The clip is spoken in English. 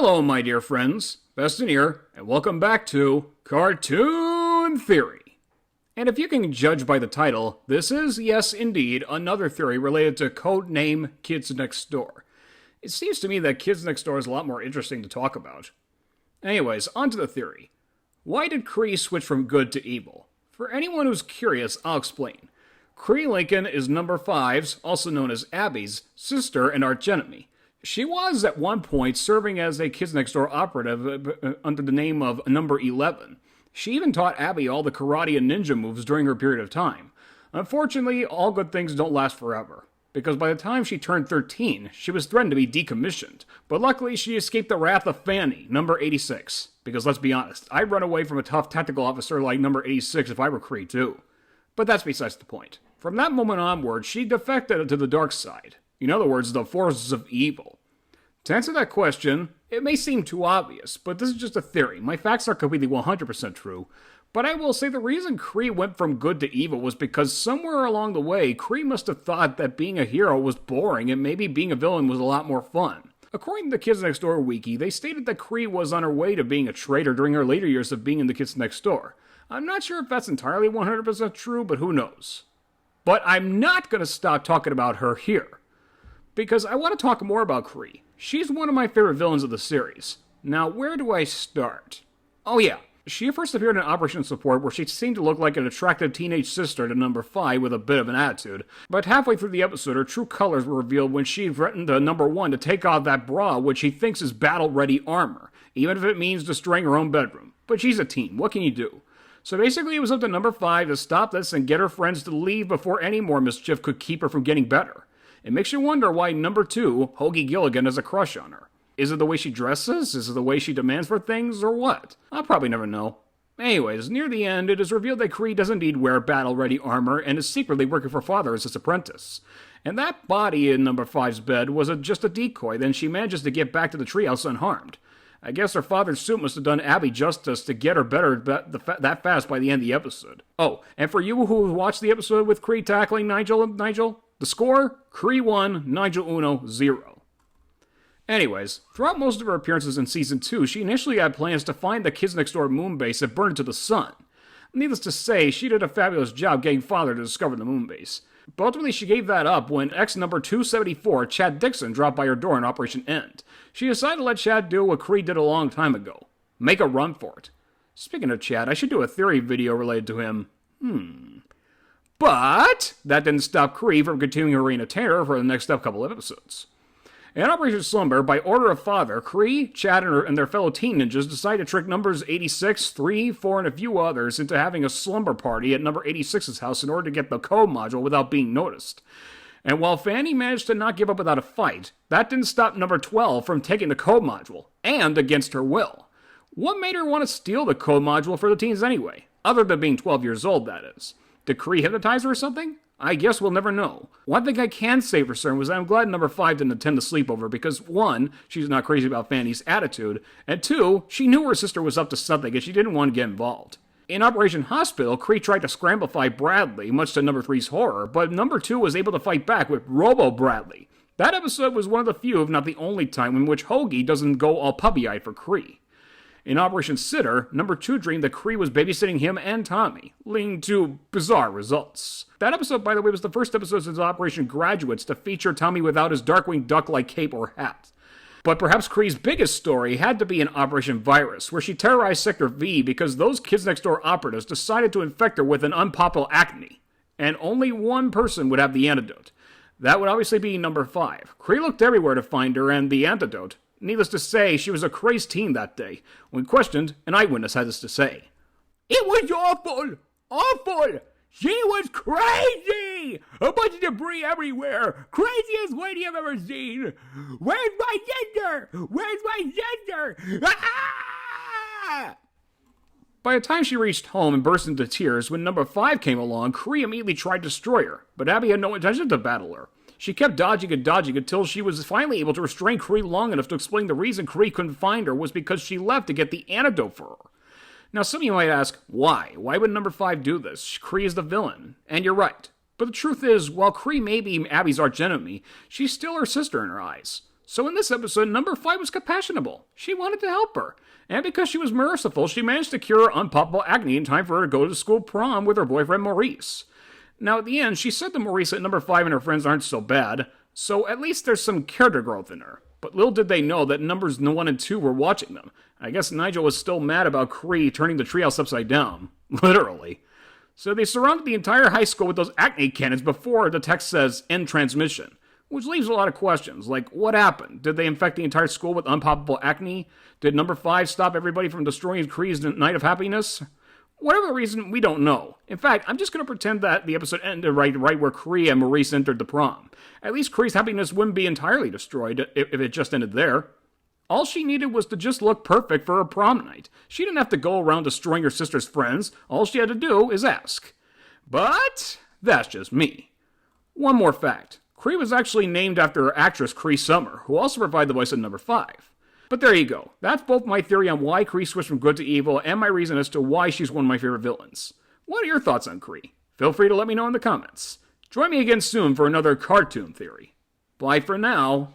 Hello, my dear friends. Beston here, and welcome back to Cartoon Theory. And if you can judge by the title, this is, yes, indeed, another theory related to codename Kids Next Door. It seems to me that Kids Next Door is a lot more interesting to talk about. Anyways, on to the theory. Why did Cree switch from good to evil? For anyone who's curious, I'll explain. Cree Lincoln is number 5's, also known as Abby's, sister and archenemy. She was, at one point, serving as a Kids Next Door operative under the name of Number 11. She even taught Abby all the karate and ninja moves during her period of time. Unfortunately, all good things don't last forever, because by the time she turned 13, she was threatened to be decommissioned. But luckily, she escaped the wrath of Fanny, Number 86. Because let's be honest, I'd run away from a tough tactical officer like Number 86 if I were Cree too. But that's besides the point. From that moment onward, she defected to the dark side. In other words, the forces of evil. To answer that question, it may seem too obvious, but this is just a theory. My facts are completely 100% true. But I will say the reason Cree went from good to evil was because somewhere along the way, Cree must have thought that being a hero was boring and maybe being a villain was a lot more fun. According to the Kids Next Door wiki, they stated that Cree was on her way to being a traitor during her later years of being in the Kids Next Door. I'm not sure if that's entirely 100% true, but who knows. But I'm not going to stop talking about her here, because I want to talk more about Cree. She's one of my favorite villains of the series. Now, where do I start? Oh yeah, she first appeared in Operation Support, where she seemed to look like an attractive teenage sister to Number 5 with a bit of an attitude. But halfway through the episode, her true colors were revealed when she threatened Number 1 to take off that bra, which he thinks is battle-ready armor, even if it means destroying her own bedroom. But she's a teen, what can you do? So basically it was up to Number 5 to stop this and get her friends to leave before any more mischief could keep her from getting better. It makes you wonder why Number 2, Hoagie Gilligan, has a crush on her. Is it the way she dresses? Is it the way she demands for things? Or what? I'll probably never know. Anyways, near the end, it is revealed that Cree does indeed wear battle-ready armor and is secretly working for Father as his apprentice. And that body in Number 5's bed was just a decoy, then she manages to get back to the treehouse unharmed. I guess her father's suit must have done Abby justice to get her better that fast by the end of the episode. Oh, and for you who watched the episode with Cree tackling Nigel, the score? Cree 1, Nigel 0. Anyways, throughout most of her appearances in Season 2, she initially had plans to find the Kids Next Door moon base and burn it to the sun. Needless to say, she did a fabulous job getting Father to discover the moon base. But ultimately, she gave that up when ex-number 274, Chad Dixon, dropped by her door in Operation End. She decided to let Chad do what Cree did a long time ago. Make a run for it. Speaking of Chad, I should do a theory video related to him. But that didn't stop Cree from continuing her reign of terror for the next couple of episodes. In Operation Slumber, by order of Father, Cree, Chad, and their fellow teen ninjas decide to trick numbers 86, 3, 4, and a few others into having a slumber party at number 86's house in order to get the code module without being noticed. And while Fanny managed to not give up without a fight, that didn't stop number 12 from taking the code module, and against her will. What made her want to steal the code module for the teens anyway? Other than being 12 years old, that is. Did Cree hypnotize her or something? I guess we'll never know. One thing I can say for certain was that I'm glad Number 5 didn't attend the sleepover because 1, she's not crazy about Fanny's attitude, and 2, she knew her sister was up to something and she didn't want to get involved. In Operation Hospital, Cree tried to scramblify Bradley, much to Number 3's horror, but Number 2 was able to fight back with Robo Bradley. That episode was one of the few, if not the only time, in which Hoagie doesn't go all puppy-eyed for Cree. In Operation Sitter, Number 2 dreamed that Cree was babysitting him and Tommy, leading to bizarre results. That episode, by the way, was the first episode since Operation Graduates to feature Tommy without his Darkwing Duck-like cape or hat. But perhaps Cree's biggest story had to be in Operation Virus, where she terrorized Sector V because those Kids Next Door operatives decided to infect her with an unpopular acne. And only one person would have the antidote. That would obviously be Number 5. Cree looked everywhere to find her and the antidote. Needless to say, she was a crazed teen that day. When questioned, an eyewitness had this to say. "It was awful! Awful! She was crazy! A bunch of debris everywhere! Craziest lady I've ever seen! Where's my sister? Where's my sister? Ah!" By the time she reached home and burst into tears, when Number 5 came along, Cree immediately tried to destroy her, but Abby had no intention to battle her. She kept dodging and dodging until she was finally able to restrain Cree long enough to explain the reason Cree couldn't find her was because she left to get the antidote for her. Now, some of you might ask, why? Why would Number 5 do this? Cree is the villain. And you're right. But the truth is, while Cree may be Abby's archenemy, she's still her sister in her eyes. So in this episode, number 5 was compassionable. She wanted to help her. And because she was merciful, she managed to cure her unpoppable acne in time for her to go to school prom with her boyfriend Maurice. Now at the end, she said to Maurice that number 5 and her friends aren't so bad, so at least there's some character growth in her. But little did they know that numbers 1 and 2 were watching them. I guess Nigel was still mad about Cree turning the treehouse upside down. Literally. So they surrounded the entire high school with those acne cannons before the text says, end transmission. Which leaves a lot of questions, like what happened? Did they infect the entire school with unpoppable acne? Did number 5 stop everybody from destroying Cree's night of happiness? Whatever the reason, we don't know. In fact, I'm just going to pretend that the episode ended right where Cree and Maurice entered the prom. At least Cree's happiness wouldn't be entirely destroyed if it just ended there. All she needed was to just look perfect for her prom night. She didn't have to go around destroying her sister's friends. All she had to do is ask. But that's just me. One more fact. Cree was actually named after actress Cree Summer, who also provided the voice of number 5. But there you go. That's both my theory on why Cree switched from good to evil and my reason as to why she's one of my favorite villains. What are your thoughts on Cree? Feel free to let me know in the comments. Join me again soon for another cartoon theory. Bye for now.